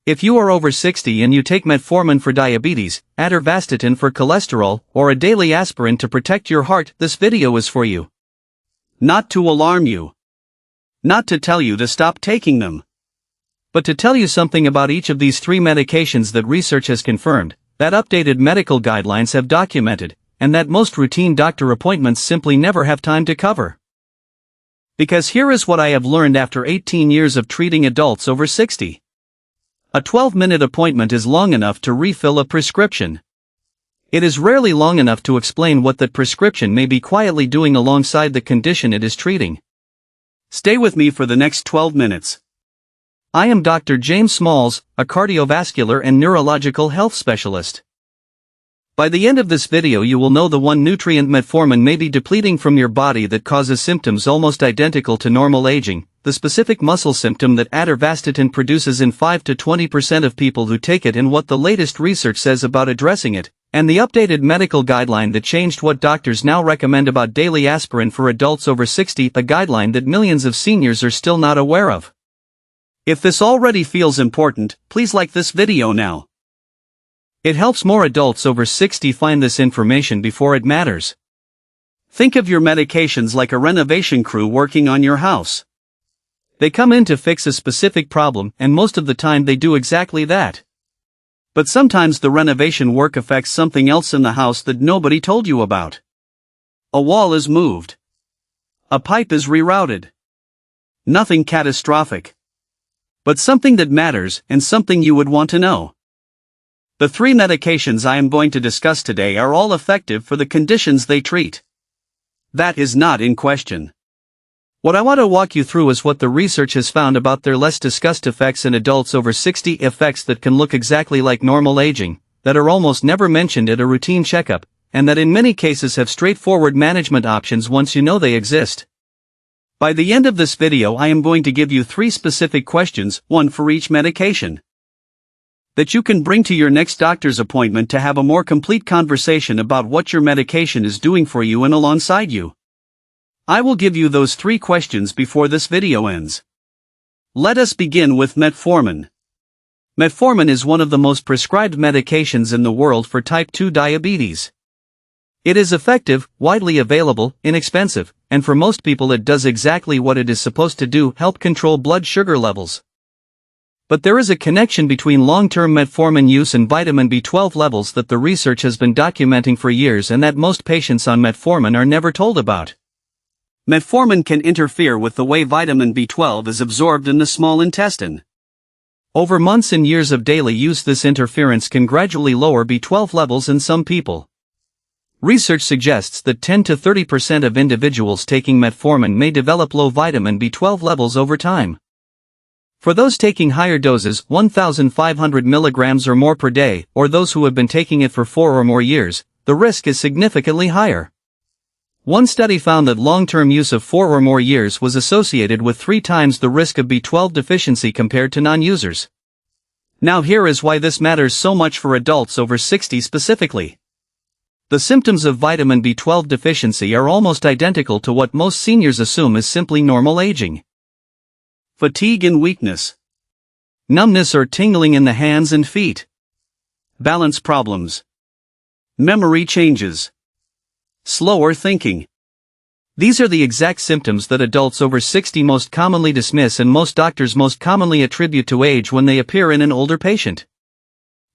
If you are over 60 and you take metformin for diabetes, atorvastatin for cholesterol, or a daily aspirin to protect your heart, this video is for you. Not to alarm you. Not to tell you to stop taking them. But to tell you something about each of these three medications that research has confirmed, that updated medical guidelines have documented, and that most routine doctor appointments simply never have time to cover. Because here is what I have learned after 18 years of treating adults over 60. A 12-minute appointment is long enough to refill a prescription. It is rarely long enough to explain what that prescription may be quietly doing alongside the condition it is treating. Stay with me for the next 12 minutes. I am Dr. James Smalls, a cardiovascular and neurological health specialist. By the end of this video you will know the one nutrient metformin may be depleting from your body that causes symptoms almost identical to normal aging, the specific muscle symptom that atorvastatin produces in 5 to 20% of people who take it, and what the latest research says about addressing it, and the updated medical guideline that changed what doctors now recommend about daily aspirin for adults over 60, a guideline that millions of seniors are still not aware of. If this already feels important, please like this video now. It helps more adults over 60 find this information before it matters. Think of your medications like a renovation crew working on your house. They come in to fix a specific problem, and most of the time they do exactly that. But sometimes the renovation work affects something else in the house that nobody told you about. A wall is moved. A pipe is rerouted. Nothing catastrophic. But something that matters, and something you would want to know. The three medications I am going to discuss today are all effective for the conditions they treat. That is not in question. What I want to walk you through is what the research has found about their less discussed effects in adults over 60, effects that can look exactly like normal aging, that are almost never mentioned at a routine checkup, and that in many cases have straightforward management options once you know they exist. By the end of this video I am going to give you three specific questions, one for each medication, that you can bring to your next doctor's appointment to have a more complete conversation about what your medication is doing for you and alongside you. I will give you those three questions before this video ends. Let us begin with metformin. Metformin is one of the most prescribed medications in the world for type 2 diabetes. It is effective, widely available, inexpensive, and for most people it does exactly what it is supposed to do: help control blood sugar levels. But there is a connection between long-term metformin use and vitamin B12 levels that the research has been documenting for years, and that most patients on metformin are never told about. Metformin can interfere with the way vitamin B12 is absorbed in the small intestine. Over months and years of daily use, this interference can gradually lower B12 levels in some people. Research suggests that 10 to 30% of individuals taking metformin may develop low vitamin B12 levels over time. For those taking higher doses, 1,500 milligrams or more per day, or those who have been taking it for 4 or more years, the risk is significantly higher. One study found that long-term use of 4 or more years was associated with 3 times the risk of B12 deficiency compared to non-users. Now here is why this matters so much for adults over 60 specifically. The symptoms of vitamin B12 deficiency are almost identical to what most seniors assume is simply normal aging. Fatigue and weakness. Numbness or tingling in the hands and feet. Balance problems. Memory changes. Slower thinking. These are the exact symptoms that adults over 60 most commonly dismiss and most doctors most commonly attribute to age when they appear in an older patient.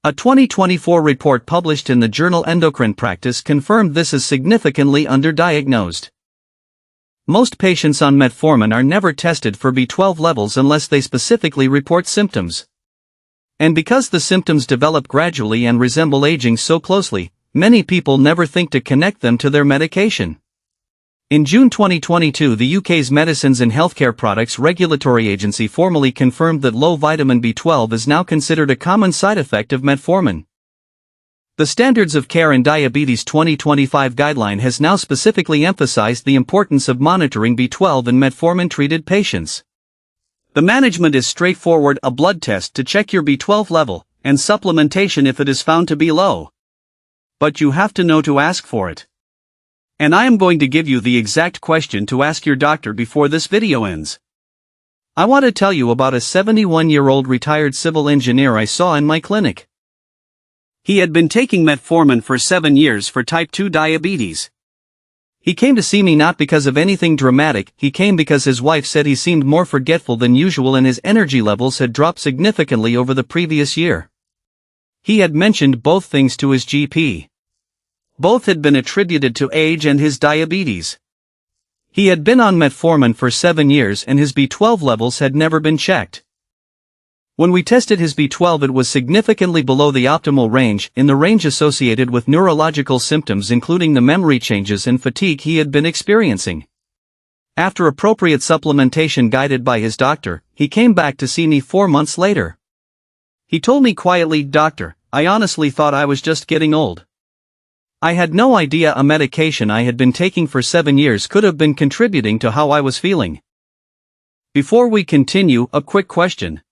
A 2024 report published in the journal Endocrine Practice confirmed this is significantly underdiagnosed. Most patients on metformin are never tested for B12 levels unless they specifically report symptoms. And because the symptoms develop gradually and resemble aging so closely, many people never think to connect them to their medication. In June 2022, the UK's Medicines and Healthcare Products Regulatory Agency formally confirmed that low vitamin B12 is now considered a common side effect of metformin. The Standards of Care in Diabetes 2025 guideline has now specifically emphasized the importance of monitoring B12 in metformin-treated patients. The management is straightforward: a blood test to check your B12 level, and supplementation if it is found to be low. But you have to know to ask for it. And I am going to give you the exact question to ask your doctor before this video ends. I want to tell you about a 71-year-old retired civil engineer I saw in my clinic. He had been taking metformin for 7 years for type 2 diabetes. He came to see me not because of anything dramatic, he came because his wife said he seemed more forgetful than usual and his energy levels had dropped significantly over the previous year. He had mentioned both things to his GP. Both had been attributed to age and his diabetes. He had been on metformin for 7 years and his B12 levels had never been checked. When we tested his B12 it was significantly below the optimal range, in the range associated with neurological symptoms including the memory changes and fatigue he had been experiencing. After appropriate supplementation guided by his doctor, he came back to see me 4 months later. He told me quietly, "Doctor, I honestly thought I was just getting old. I had no idea a medication I had been taking for 7 years could have been contributing to how I was feeling." Before we continue, a quick question.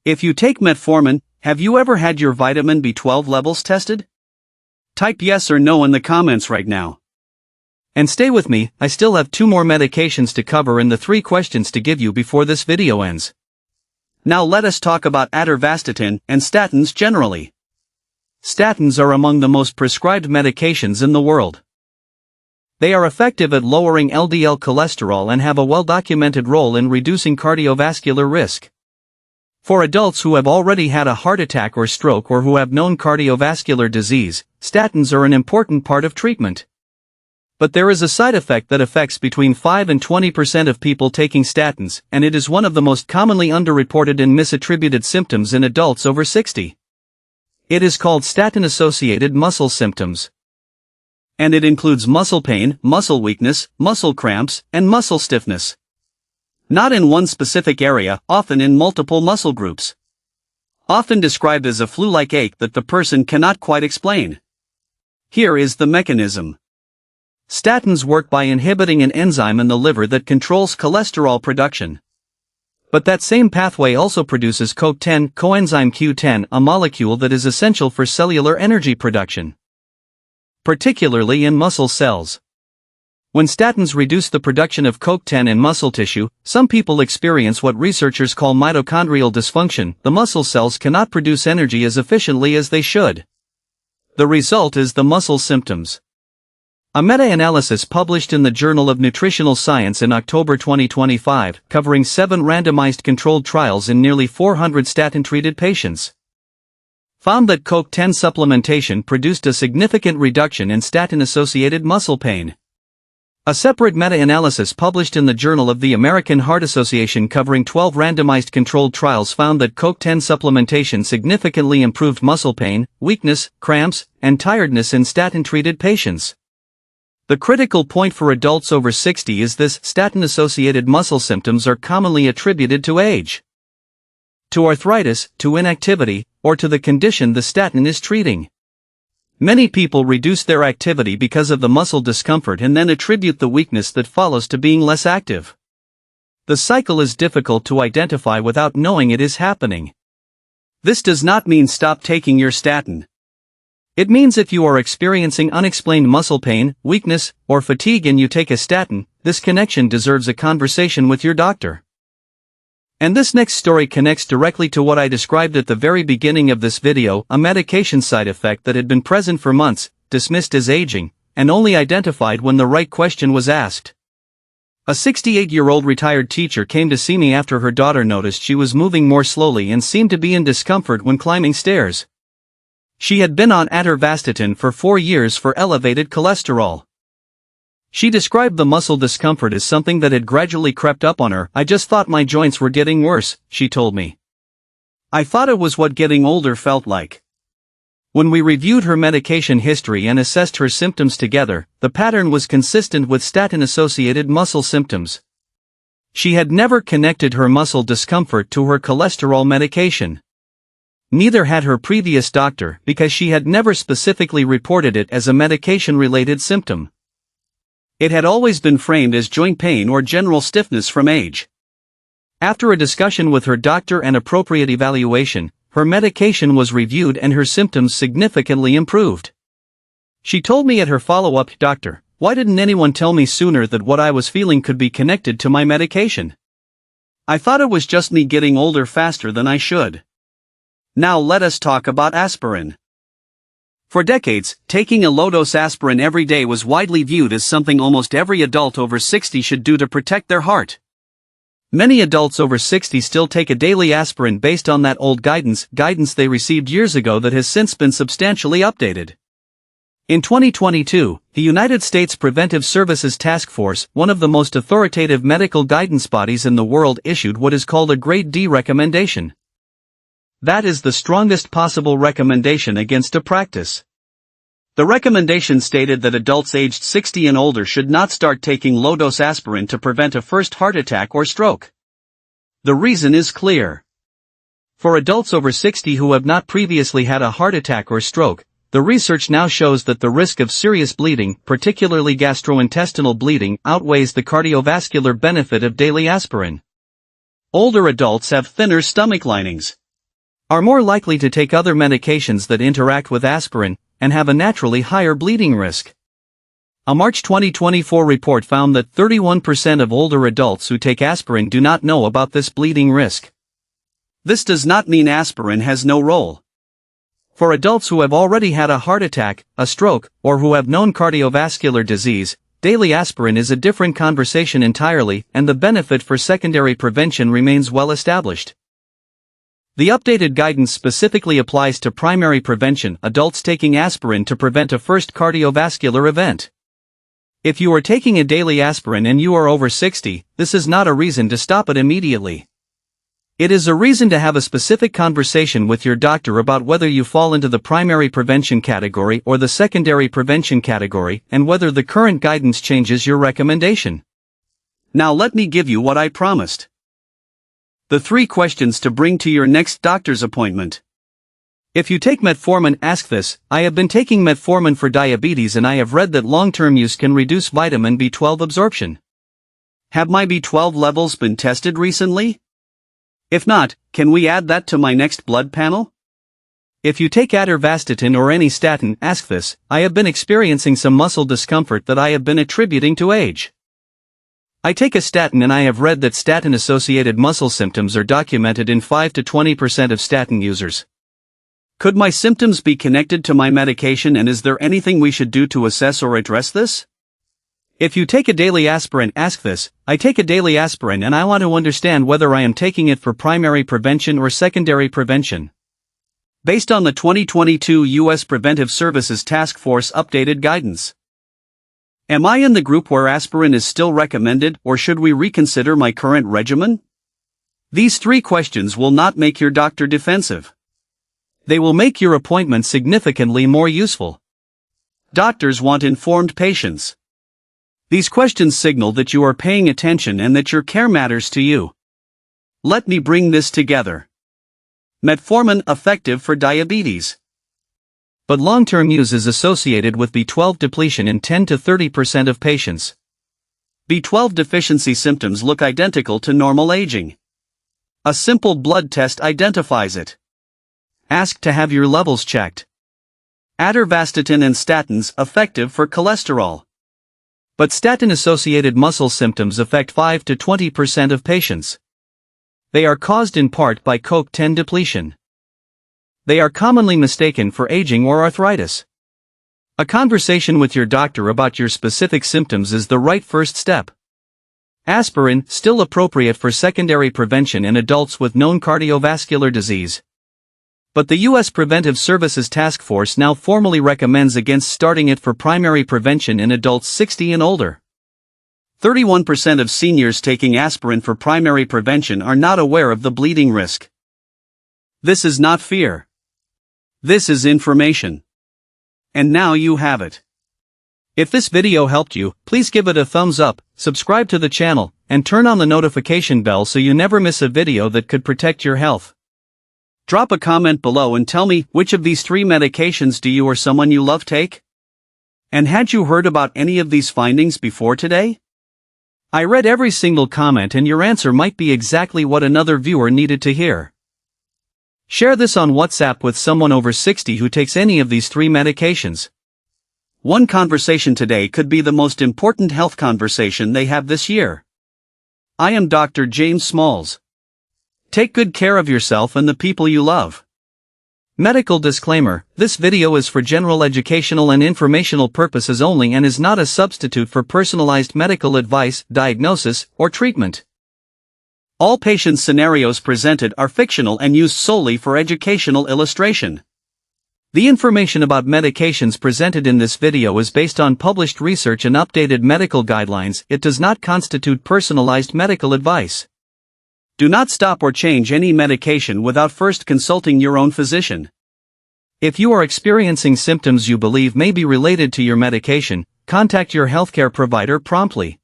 If you take metformin, have you ever had your vitamin B12 levels tested? Type yes or no in the comments right now. And stay with me, I still have 2 more medications to cover and the 3 questions to give you before this video ends. Now let us talk about atorvastatin and statins generally. Statins are among the most prescribed medications in the world. They are effective at lowering LDL cholesterol and have a well-documented role in reducing cardiovascular risk. For adults who have already had a heart attack or stroke or who have known cardiovascular disease, statins are an important part of treatment. But there is a side effect that affects between 5 and 20% of people taking statins, and it is one of the most commonly underreported and misattributed symptoms in adults over 60. It is called statin-associated muscle symptoms. And it includes muscle pain, muscle weakness, muscle cramps, and muscle stiffness. Not in one specific area, often in multiple muscle groups. Often described as a flu-like ache that the person cannot quite explain. Here is the mechanism. Statins work by inhibiting an enzyme in the liver that controls cholesterol production. But that same pathway also produces CoQ10, coenzyme Q10, a molecule that is essential for cellular energy production, particularly in muscle cells. When statins reduce the production of CoQ10 in muscle tissue, some people experience what researchers call mitochondrial dysfunction. The muscle cells cannot produce energy as efficiently as they should. The result is the muscle symptoms. A meta-analysis published in the Journal of Nutritional Science in October 2025, covering 7 randomized controlled trials in nearly 400 statin-treated patients, found that CoQ10 supplementation produced a significant reduction in statin-associated muscle pain. A separate meta-analysis published in the Journal of the American Heart Association covering 12 randomized controlled trials found that CoQ10 supplementation significantly improved muscle pain, weakness, cramps, and tiredness in statin-treated patients. The critical point for adults over 60 is this: statin-associated muscle symptoms are commonly attributed to age, to arthritis, to inactivity, or to the condition the statin is treating. Many people reduce their activity because of the muscle discomfort and then attribute the weakness that follows to being less active. The cycle is difficult to identify without knowing it is happening. This does not mean stop taking your statin. It means if you are experiencing unexplained muscle pain, weakness, or fatigue and you take a statin, this connection deserves a conversation with your doctor. And this next story connects directly to what I described at the very beginning of this video, a medication side effect that had been present for months, dismissed as aging, and only identified when the right question was asked. A 68-year-old retired teacher came to see me after her daughter noticed she was moving more slowly and seemed to be in discomfort when climbing stairs. She had been on atorvastatin for 4 years for elevated cholesterol. She described the muscle discomfort as something that had gradually crept up on her. "I just thought my joints were getting worse," she told me. "I thought it was what getting older felt like." When we reviewed her medication history and assessed her symptoms together, the pattern was consistent with statin-associated muscle symptoms. She had never connected her muscle discomfort to her cholesterol medication. Neither had her previous doctor, because she had never specifically reported it as a medication-related symptom. It had always been framed as joint pain or general stiffness from age. After a discussion with her doctor and appropriate evaluation, her medication was reviewed and her symptoms significantly improved. She told me at her follow-up, "Doctor, why didn't anyone tell me sooner that what I was feeling could be connected to my medication? I thought it was just me getting older faster than I should. Now let us talk about aspirin. For decades, taking a low-dose aspirin every day was widely viewed as something almost every adult over 60 should do to protect their heart. Many adults over 60 still take a daily aspirin based on that old guidance they received years ago that has since been substantially updated. In 2022, the United States Preventive Services Task Force, one of the most authoritative medical guidance bodies in the world, issued what is called a Grade D recommendation. That is the strongest possible recommendation against a practice. The recommendation stated that adults aged 60 and older should not start taking low-dose aspirin to prevent a first heart attack or stroke. The reason is clear. For adults over 60 who have not previously had a heart attack or stroke, the research now shows that the risk of serious bleeding, particularly gastrointestinal bleeding, outweighs the cardiovascular benefit of daily aspirin. Older adults have thinner stomach linings, are more likely to take other medications that interact with aspirin, and have a naturally higher bleeding risk. A March 2024 report found that 31% of older adults who take aspirin do not know about this bleeding risk. This does not mean aspirin has no role. For adults who have already had a heart attack, a stroke, or who have known cardiovascular disease, daily aspirin is a different conversation entirely, and the benefit for secondary prevention remains well established. The updated guidance specifically applies to primary prevention, adults taking aspirin to prevent a first cardiovascular event. If you are taking a daily aspirin and you are over 60, this is not a reason to stop it immediately. It is a reason to have a specific conversation with your doctor about whether you fall into the primary prevention category or the secondary prevention category, and whether the current guidance changes your recommendation. Now let me give you what I promised. The 3 questions to bring to your next doctor's appointment. If you take metformin, ask this: I have been taking metformin for diabetes and I have read that long-term use can reduce vitamin B12 absorption. Have my B12 levels been tested recently? If not, can we add that to my next blood panel? If you take Atorvastatin or any statin, ask this: I have been experiencing some muscle discomfort that I have been attributing to age. I take a statin and I have read that statin-associated muscle symptoms are documented in 5 to 20% of statin users. Could my symptoms be connected to my medication, and is there anything we should do to assess or address this? If you take a daily aspirin, ask this: I take a daily aspirin and I want to understand whether I am taking it for primary prevention or secondary prevention. Based on the 2022 U.S. Preventive Services Task Force updated guidance. Am I in the group where aspirin is still recommended, or should we reconsider my current regimen? These 3 questions will not make your doctor defensive. They will make your appointment significantly more useful. Doctors want informed patients. These questions signal that you are paying attention and that your care matters to you. Let me bring this together. Metformin effective for diabetes. But long-term use is associated with B12 depletion in 10 to 30% of patients. B12 deficiency symptoms look identical to normal aging. A simple blood test identifies it. Ask to have your levels checked. Atorvastatin and statins effective for cholesterol. But statin-associated muscle symptoms affect 5 to 20% of patients. They are caused in part by CoQ10 depletion. They are commonly mistaken for aging or arthritis. A conversation with your doctor about your specific symptoms is the right first step. Aspirin, still appropriate for secondary prevention in adults with known cardiovascular disease. But the U.S. Preventive Services Task Force now formally recommends against starting it for primary prevention in adults 60 and older. 31% of seniors taking aspirin for primary prevention are not aware of the bleeding risk. This is not fear. This is information. And now you have it. If this video helped you, please give it a thumbs up, subscribe to the channel, and turn on the notification bell so you never miss a video that could protect your health. Drop a comment below and tell me, which of these 3 medications do you or someone you love take? And had you heard about any of these findings before today? I read every single comment and your answer might be exactly what another viewer needed to hear. Share this on WhatsApp with someone over 60 who takes any of these 3 medications. One conversation today could be the most important health conversation they have this year. I am Dr. James Smalls. Take good care of yourself and the people you love. Medical disclaimer: this video is for general educational and informational purposes only and is not a substitute for personalized medical advice, diagnosis, or treatment. All patient scenarios presented are fictional and used solely for educational illustration. The information about medications presented in this video is based on published research and updated medical guidelines. It does not constitute personalized medical advice. Do not stop or change any medication without first consulting your own physician. If you are experiencing symptoms you believe may be related to your medication, contact your healthcare provider promptly.